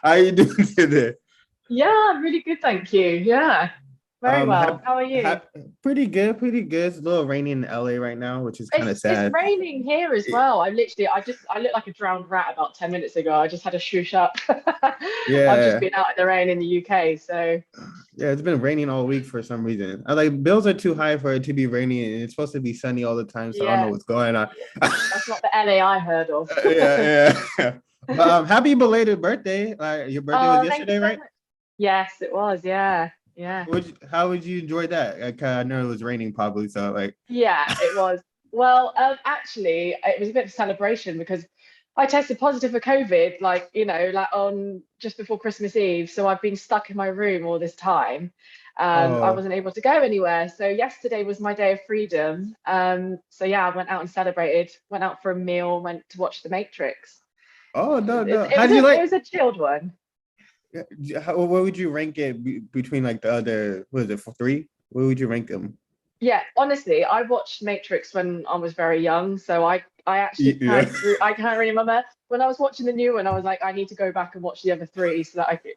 How you doing today? Yeah, I'm really good, thank you. Yeah, very Um, well. ha, How are you? Pretty good, pretty good. It's a little rainy in LA right now, which is kind of It's sad. raining here as It- well. I looked like a drowned rat about 10 minutes ago. I just had a shush up. I've just yeah, been out in the rain in the UK, so yeah, it's been raining all week for some reason. I like bills are too high for it to be rainy, and it's supposed to be sunny all the time, so I don't know yeah, what's going on. yeah. That's not the LA I heard of. Yeah. But happy belated birthday. Your birthday was Oh, thank you yesterday, so right? much. Yes, it was. Yeah, yeah. How would you enjoy that? I know it was raining probably, so like, Yeah, it was. Well, actually, it was a bit of a celebration because I tested positive for COVID, like, like on just before Christmas Eve. So I've been stuck in my room all this time. I oh, wasn't able to go anywhere. So yesterday was my day of freedom. So yeah, I went out and celebrated, went out for a meal, went to watch The Matrix. oh It was, no, it, no. it How was do you a, it like? was a chilled one. Where would you rank it between like the other? What is it for three? Where would you rank them? Yeah, honestly, I watched Matrix when I was very young, so I actually Yeah. I can't really remember when I was watching the new one. I was like, I need to go back and watch the other three so that I could,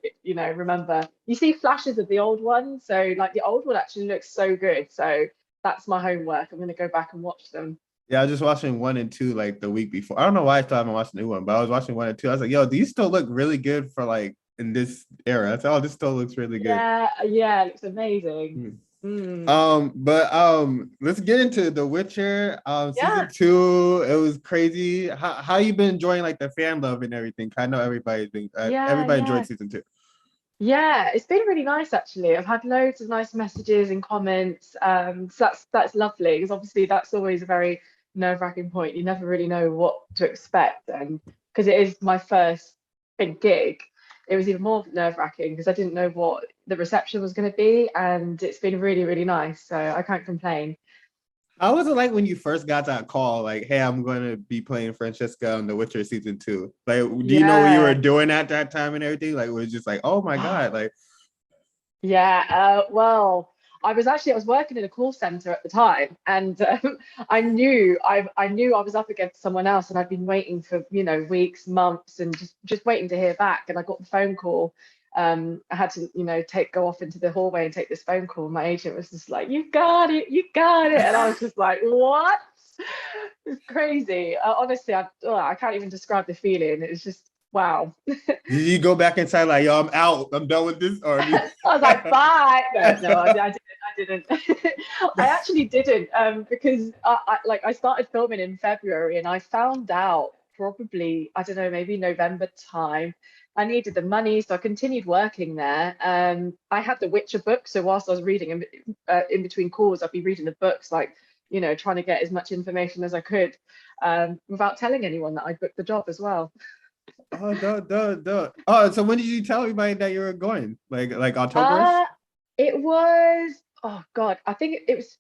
remember. You see flashes of the old one, so like the old one actually looks so good. So that's my homework. I'm gonna go back and watch them. Yeah, I was just watching one and two like the week before. I don't know why I still haven't watched the new one, but I was watching one and two. I was like, yo, these still look really good for like in this era. I said, oh, this still looks really good. Yeah, yeah, it looks amazing. Hmm. Mm. Let's get into The Witcher. Season Yeah, two, it was crazy. How you been enjoying like the fan love and everything? I know yeah, everybody enjoyed yeah. season two. Yeah, it's been really nice actually. I've had loads of nice messages and comments. So that's lovely because obviously that's always a very nerve-wracking point. You never really know what to expect, and because it is my first big gig, it was even more nerve-wracking because I didn't know what the reception was going to be, and it's been really, really nice. So I can't complain. How was it like when you first got that call? Like, hey, I'm going to be playing Francesca on The Witcher season two. Like, do you know what you were Yeah. doing at that time and everything? Like, it was just like, oh my god, like, Yeah, well, I was working in a call center at the time, and I knew I was up against someone else, and I'd been waiting for weeks, months, and just waiting to hear back. And I got the phone call. I had to take go off into the hallway and take this phone call. My agent was just like, "You got it, you got it," and I was just like, "What?" It's crazy. Honestly, I can't even describe the feeling. It was just wow. did you go back inside like, yo, I'm out, I'm done with this, or I was like, bye. No, no, I didn't. I actually didn't, because I started filming in February and I found out probably, I don't know, maybe November time. I needed the money, so I continued working there. I had the Witcher book, so whilst I was reading in between calls, I'd be reading the books, like, trying to get as much information as I could, without telling anyone that I booked the job as well. oh, duh. Oh, so when did you tell everybody that you were going? Like October? Uh, it was, oh God, I think it was,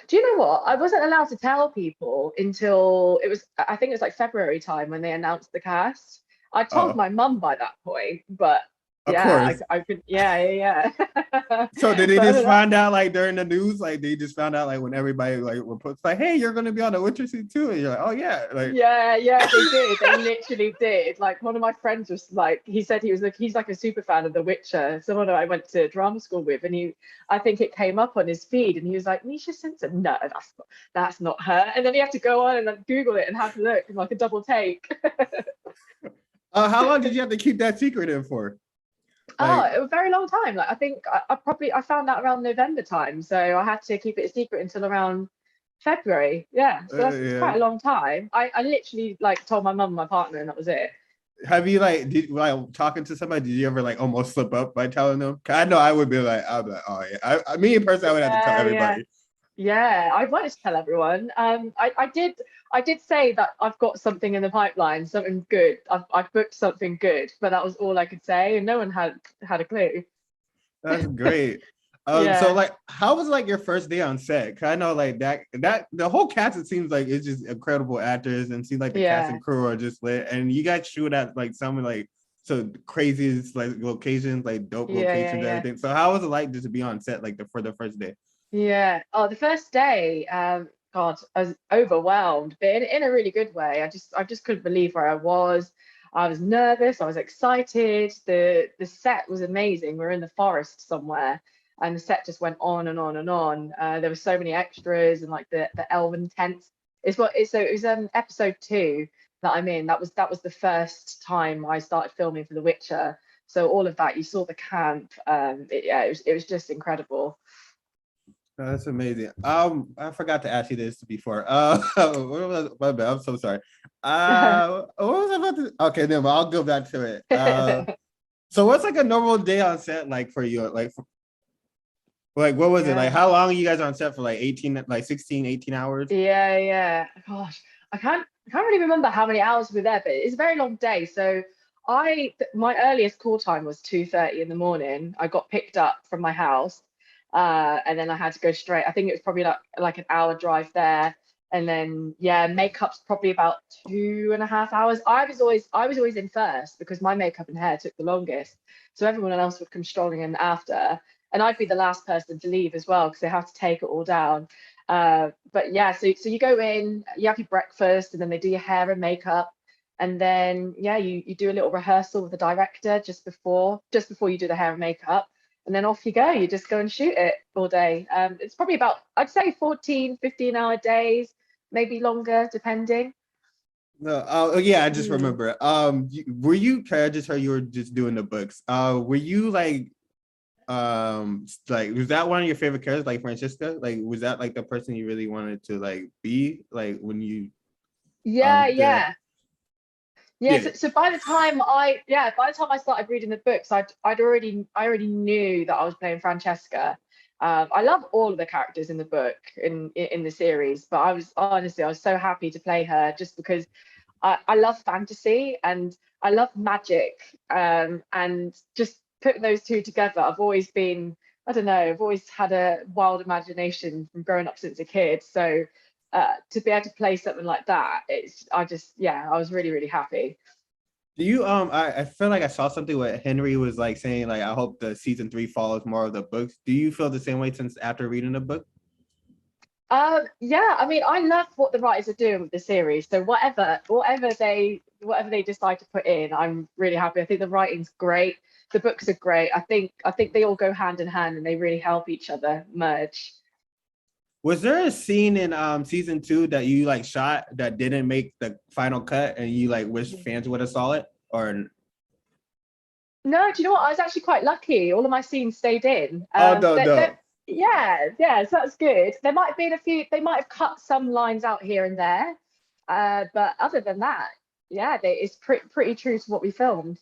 do you know what? I wasn't allowed to tell people until I think it was like February time when they announced the cast. I told Oh, my mum by that point, but of yeah, course. I could, yeah, yeah, yeah. So did they But other just than that, find out like during the news? Like they just found out like when everybody like reports like, hey, you're gonna be on the Witcher season two, and you're like, oh yeah, like yeah, yeah, they did. They literally did. Like one of my friends was like, he said he's like a super fan of The Witcher. Someone I went to drama school with, and I think it came up on his feed, and he was like, Mecia Simpson. No, that's not her. And then he had to go on and like, Google it and have a look and like a double take. how long did you have to keep that secret in for? Oh, Like, it was a very long time. Like I think I found out around November time, so I had to keep it a secret until around February. Yeah, so that's yeah. quite a long time. I literally like told my mum and my partner, and that was it. Have you did like talking to somebody? Did you ever like almost slip up by telling them? 'Cause I know I would be like, I'd be like, oh yeah. Me in person, I would have to tell Yeah, yeah. everybody. Yeah, I wanted to tell everyone. I did say that I've got something in the pipeline, something good. I've booked something good, but that was all I could say, and no one had a clue. That's great. So Yeah, like, how was like your first day on set? 'Cause I know like that the whole cast. It seems like it's just incredible actors, and seems like the cast yeah, and crew are just lit. And you guys shoot at like some like so craziest like locations, like dope yeah, yeah, locations, and yeah. everything. So how was it like just to be on set like for the first day? Yeah. Oh, the first day, God, I was overwhelmed, but in a really good way. I just couldn't believe where I was. I was nervous, I was excited. The set was amazing. We're in the forest somewhere, and the set just went on and on and on. There were so many extras and like the elven tents. So it was episode 2 that I'm in. That was the first time I started filming for The Witcher. So all of that, you saw the camp. Yeah, it was just incredible. Oh, that's amazing. I forgot to ask you this before. My bad. I'm so sorry. What was I about to? Okay, then I'll go back to it. So what's like a normal day on set like for you? Like what was it? Like Yeah. how long are you guys on set for? Like 18, like 16, 18 hours? Yeah. Gosh, I can't really remember how many hours we were there, but it's a very long day. So my earliest call time was 2:30 in the morning. I got picked up from my house, and then I had to go straight. I think it was probably like an hour drive there, and then yeah, makeup's probably about 2.5 hours. I was always in first because my makeup and hair took the longest, so everyone else would come strolling in after, and I'd be the last person to leave as well because they have to take it all down. But yeah, so you go in, you have your breakfast, and then they do your hair and makeup, and then yeah, you do a little rehearsal with the director just before you do the hair and makeup, and then off you go. You just go and shoot it all day. It's probably about, I'd say, 14, 15-hour days, maybe longer, depending. No, oh yeah, I just Mm. remember. Were you? I just heard you were just doing the books. Were you like was that one of your favorite characters, like Francesca? Like, was that like the person you really wanted to like be, like when you Yeah, did? yeah. Yeah, Yeah. so by the time I started reading the books, I already knew that I was playing Francesca. I love all of the characters in the book in the series, but I was so happy to play her just because I love fantasy and I love magic. And just putting those two together, I don't know, I've always had a wild imagination from growing up since a kid. So to be able to play something like that, I was really, really happy. Do you I feel like I saw something where Henry was like saying like I hope the season 3 follows more of the books. Do you feel the same way since after reading the book? Yeah, I mean, I love what the writers are doing with the series. So whatever they decide to put in, I'm really happy. I think the writing's great. The books are great. I think they all go hand in hand and they really help each other merge. Was there a scene in season 2 that you like shot that didn't make the final cut and you like wish fans would have saw it? Or No, do you know what? I was actually quite lucky. All of my scenes stayed in. oh no, no. Yeah, so that's good. There might have been a few, they might have cut some lines out here and there. But other than that, yeah, it's pretty true to what we filmed,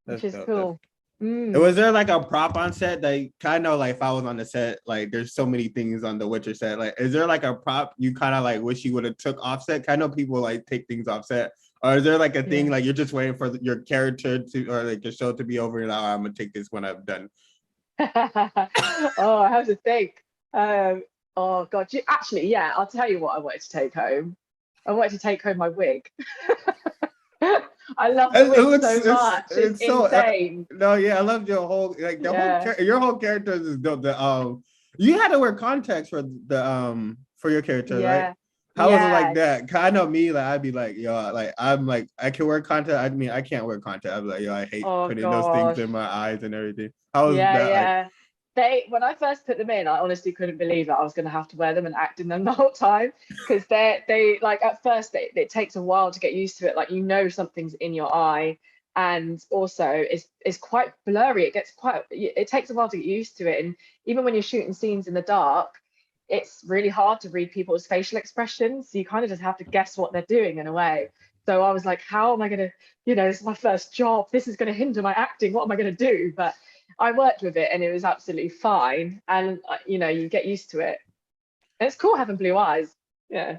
which That's is dope. cool. Was there like a prop on set that kind of like if I was on the set, like there's so many things on the Witcher set. Like, is there like a prop you kind of like wish you would have took offset? I know people like take things offset. Or is there like a thing Yeah. like you're just waiting for your character to or like the show to be over and like, oh, I'm gonna take this when I'm done? Oh, I have to think. Oh God, actually, yeah, I'll tell you what I wanted to take home. I wanted to take home my wig. I love the It wig looks so much. It's it's so insane. no, yeah, I love your whole like the whole Yeah, your whole character is dope. The you had to wear contacts for your character, right? yeah, How was it like yeah, that? 'Cause I know me, like I'd be like, yo, like I'm like I can wear contact. I mean, I can't wear contact. I'd be like, yo, I hate oh putting those things gosh. in my eyes and everything. How was Yeah, that like? yeah. When I first put them in, I honestly couldn't believe that I was going to have to wear them and act in them the whole time because they like at first it takes a while to get used to it. Like something's in your eye, and also it's quite blurry. It takes a while to get used to it, and even when you're shooting scenes in the dark, it's really hard to read people's facial expressions. So you kind of just have to guess what they're doing in a way. So I was like, how am I going to, this is my first job. This is going to hinder my acting. What am I going to do? But I worked with it and it was absolutely fine. And you get used to it. And it's cool having blue eyes. Yeah.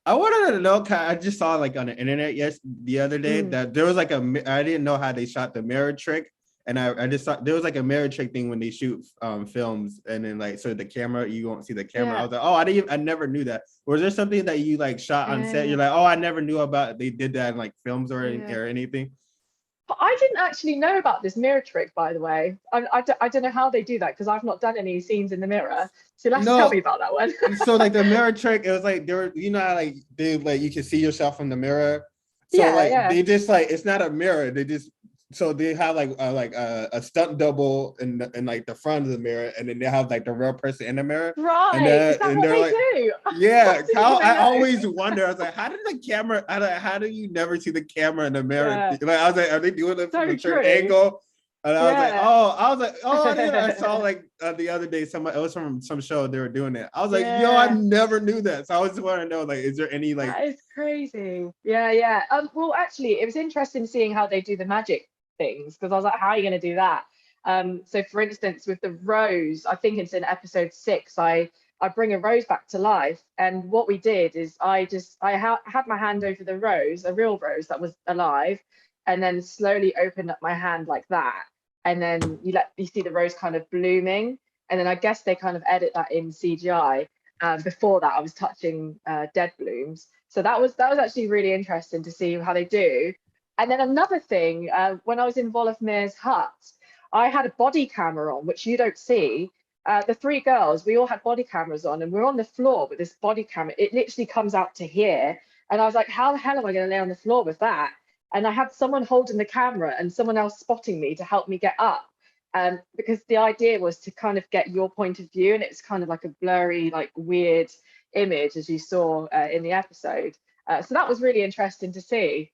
I wanted to know. I just saw like on the internet the other day Mm, that there was like I didn't know how they shot the mirror trick, and I just thought there was like a mirror trick thing when they shoot films, and then like so the camera you won't see the camera. I yeah. was like, oh, I never knew that. Was there something that you like shot on set? Yeah. You're like, oh, I never knew about they did that in like films Yeah. or anything. But I didn't actually know about this mirror trick, by the way. I don't know how they do that because I've not done any scenes in the mirror. So you'll have to tell me No, about that one. so like the mirror trick, it was like there were how like they like you can see yourself in the mirror. So Yeah, like yeah. they just like it's not a mirror. They just so they have like a stunt double in like the front of the mirror, and then they have like the real person in the mirror, Right. Is that and what they're they like, do? I yeah. didn't How even I know. always wonder. I was like, how did the camera? How do you never see the camera in the mirror? Yeah. Like I was like, are they doing it from So a certain true. angle? And Yeah. I was like, oh, I saw like the other day, it was from some show they were doing it. I was like, yo, I Yeah. never knew that. So I just want to know, like, is there any like, That is crazy. Yeah, yeah. Well, actually, it was interesting seeing how they do the magic things because I was like, how are you going to do that? So for instance, with the rose, I think it's in episode 6, I bring a rose back to life, and what we did is had my hand over the rose, a real rose that was alive, and then slowly opened up my hand like that, and then you see the rose kind of blooming, and then I guess they kind of edit that in CGI. Before that, I was touching dead blooms. So that was actually really interesting to see how they do. And then another thing, when I was in Wolofmeer's hut, I had a body camera on, which you don't see. The 3 girls, we all had body cameras on, and we're on the floor with this body camera. It literally comes out to here. And I was like, how the hell am I going to lay on the floor with that? And I had someone holding the camera and someone else spotting me to help me get up. Because the idea was to kind of get your point of view, and it's kind of like a blurry, like weird image as you saw in the episode. So that was really interesting to see.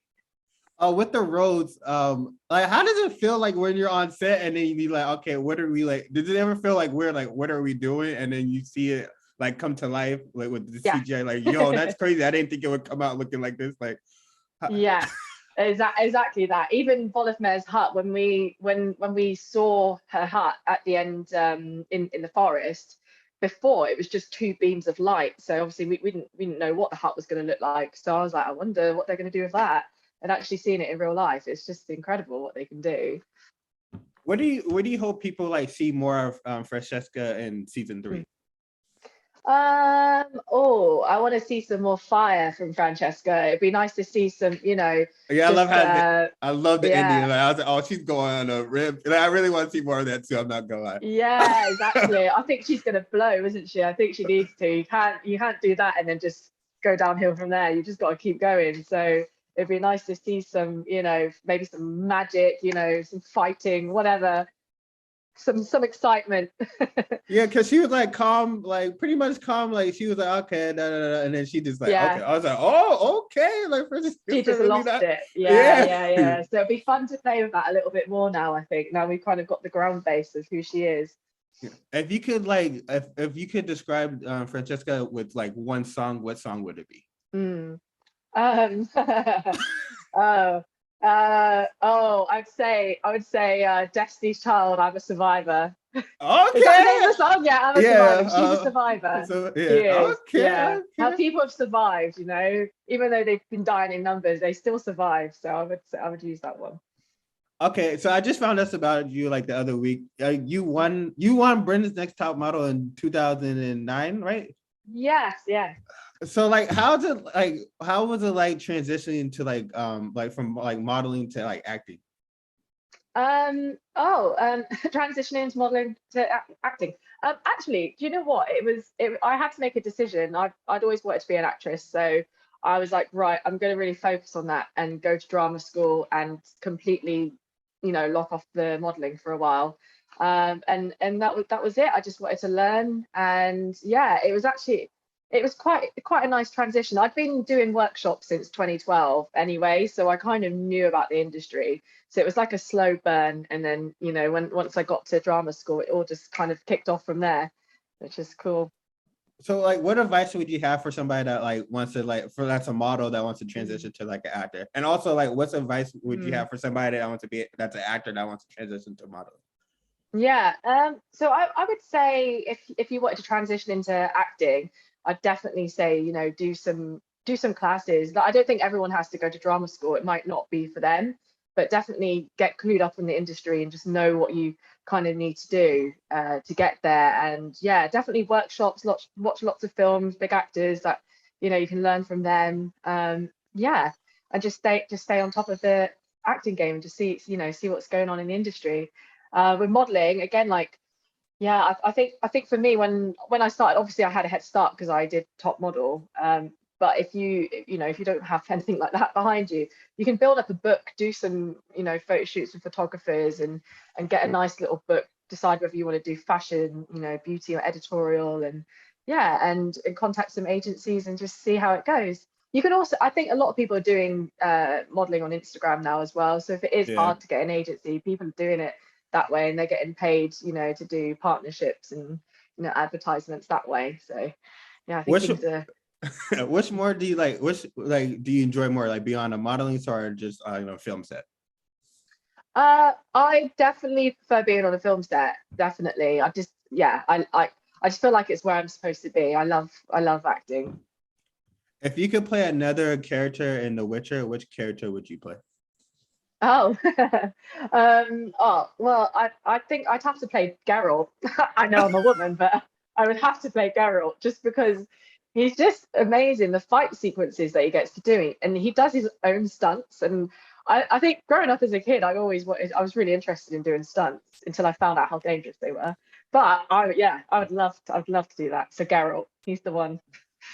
with the roads, like how does it feel like when you're on set and then you be like, okay, what are we like? Does it ever feel like we're like, what are we doing? And then you see it like come to life, like with the Yeah. CGI, like, yo, that's crazy. I didn't think it would come out looking like this. Like, Yeah, exactly that. Even Volethmer's hut, when we saw her hut at the end, in the forest, before it was just 2 beams of light. So obviously we didn't know what the hut was going to look like. So I was like, I wonder what they're going to do with that. And actually seeing it in real life, it's just incredible what they can do. what do you hope people like see more of Francesca in season 3? Oh, I want to see some more fire from Francesca. It'd be nice to see some, Yeah, I love just how I love the ending. yeah. Like, I was like, oh, she's going on a rip. And I really want to see more of that too. I'm not gonna lie. Yeah, exactly. I think she's gonna blow, isn't she? I think she needs to. You can't do that and then just go downhill from there. You just got to keep going. So it'd be nice to see some, maybe some magic, some fighting, whatever, some excitement. Yeah, because she was like calm, like pretty much calm. Like she was like, okay, da, da, da, and then she just like, okay. Yeah, I was like, oh, okay. Like for this, she just really lost not. it. Yeah, Yeah. yeah, yeah. So it'd be fun to play with that a little bit more now, I think. Now we've kind of got the ground base of who she is. If you could like, if you could describe Francesca with like one song, what song would it be? Mm. Um, oh, I would say Destiny's Child, I'm a Survivor. Is that the name Okay. of the song? Yeah, I'm a survivor. Yeah. She's a survivor. So She yeah. is. Okay. Yeah. How Okay. people have survived, even though they've been dying in numbers, they still survive. So I would use that one. Okay, so I just found this about you like the other week. You won Britain's Next Top Model in 2009, right? Yes, yeah. So like how was it like transitioning to like from like modeling to like acting? Transitioning into modeling to acting. Actually, do you know what? I had to make a decision. I'd always wanted to be an actress, so I was like, right, I'm going to really focus on that and go to drama school and completely, lock off the modeling for a while. And that was it. I just wanted to learn, and yeah, it was quite a nice transition. I'd been doing workshops since 2012 anyway, so I kind of knew about the industry. So it was like a slow burn, and then once I got to drama school, it all just kind of kicked off from there, which is cool. So like what advice would you have for somebody that like wants to like for that's a model that wants to transition to like an actor? And also like what's advice would you Mm. have for somebody that wants to be that's an actor that wants to transition to model? Yeah. So I would say if you wanted to transition into acting, I'd definitely say, do some classes. Like, I don't think everyone has to go to drama school. It might not be for them, but definitely get clued up in the industry and just know what you kind of need to do to get there. And yeah, definitely workshops, watch lots of films, big actors that you can learn from them. Yeah, and just stay on top of the acting game and just see what's going on in the industry. With modeling, again, like, yeah, I think for me, when I started, obviously I had a head start because I did top model. But if you don't have anything like that behind you, you can build up a book, do some, photo shoots with photographers, and get a nice little book. Decide whether you want to do fashion, beauty or editorial, and yeah, and contact some agencies and just see how it goes. You can also, I think a lot of people are doing modeling on Instagram now as well. So if it is Yeah. hard to get an agency, people are doing it that way, and they're getting paid, to do partnerships and advertisements that way. So yeah, I think Which things are. which more do you like? Which like do you enjoy more, like being on a modeling star or just film set? I definitely prefer being on a film set. Definitely. I just feel like it's where I'm supposed to be. I love acting. If you could play another character in The Witcher, which character would you play? Oh, well, I think I'd have to play Geralt. I know I'm a woman, but I would have to play Geralt just because he's just amazing. The fight sequences that he gets to do, and he does his own stunts. And I think growing up as a kid, I was really interested in doing stunts until I found out how dangerous they were. But I'd love to do that. So Geralt, he's the one.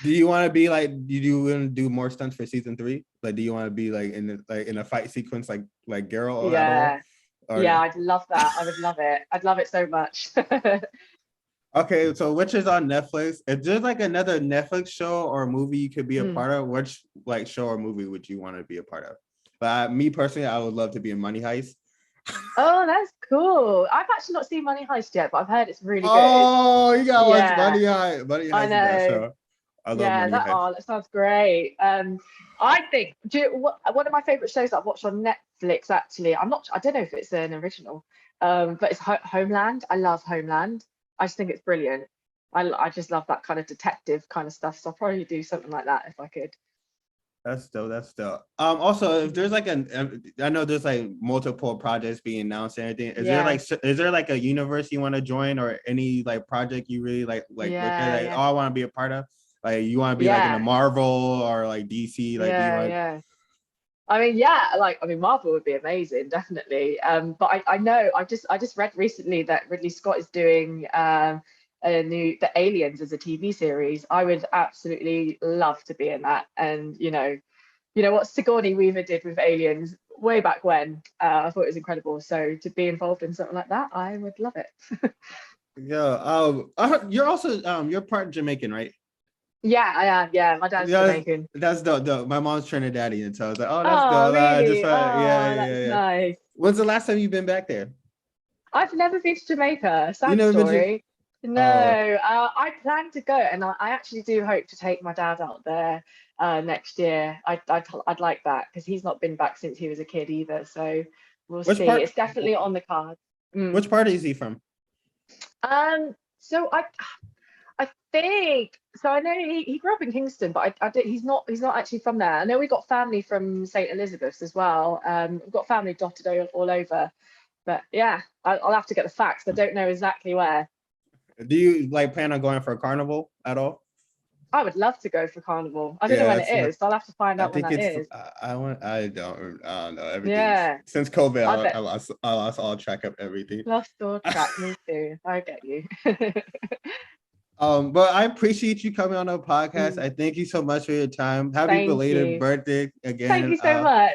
Do you want to be like? Do you want to do more stunts for season 3? Like, do you want to be like in a fight sequence like Geralt at all? Yeah, Or yeah, I'd love that. I would love it. I'd love it so much. okay, so which is on Netflix? If there's like another Netflix show or movie you could be a Mm. part of, which like show or movie would you want to be a part of? But me personally, I would love to be in Money Heist. Oh, that's cool. I've actually not seen Money Heist yet, but I've heard it's really good. Oh, you gotta watch Yeah, Money Heist. Money I Heist is that know. show. I love Yeah, Money Heist. that sounds great. I think one of my favorite shows that I've watched on Netflix actually. I don't know if it's an original, but it's Homeland. I love Homeland. I just think it's brilliant. I just love that kind of detective kind of stuff. So I'll probably do something like that if I could. That's dope. That's dope. Also, if there's like I know there's like multiple projects being announced and everything. Yeah, Is there like a universe you want to join or any like project you really look at yeah, like, oh, yeah, I want to be a part of? Like, you want to be like in a yeah, Marvel or like DC? Like, do you yeah, want? yeah. Marvel would be amazing, definitely. But I know I just read recently that Ridley Scott is doing the Aliens as a TV series. I would absolutely love to be in that. And what Sigourney Weaver did with Aliens way back when, I thought it was incredible. So to be involved in something like that, I would love it. Yeah. You're also you're part Jamaican, right? Yeah, I am. Yeah, my dad's Yeah, Jamaican. that's dope. Dope. My mom's Trinidadian, so I was like, oh, that's Oh, dope. I just really? yeah, Oh, yeah, that's yeah. nice. When's the last time you've been back there? I've never been to Jamaica. You Sad never been to? story. No, Oh, I plan to go, and I actually do hope to take my dad out there next year. I'd like that because he's not been back since he was a kid either. So we'll which see. part? It's definitely on the card. Mm. Which part is he from? So I think so. I know he grew up in Kingston, but he's not actually from there. I know we got family from St. Elizabeth's as well. We've got family dotted all over. But yeah, I'll have to get the facts. I don't know exactly where. Do you like plan on going for a carnival at all? I would love to go for Carnival. I don't know Yeah, when it that's. is, so I'll have to find I out when think that it's. is. I don't know everything. Yeah, Since COVID, I bet. I lost all track of everything. Lost door track, me too. I get you. But I appreciate you coming on the podcast. Mm, I thank you so much for your time. Happy thank belated you. birthday Thank again. you so much.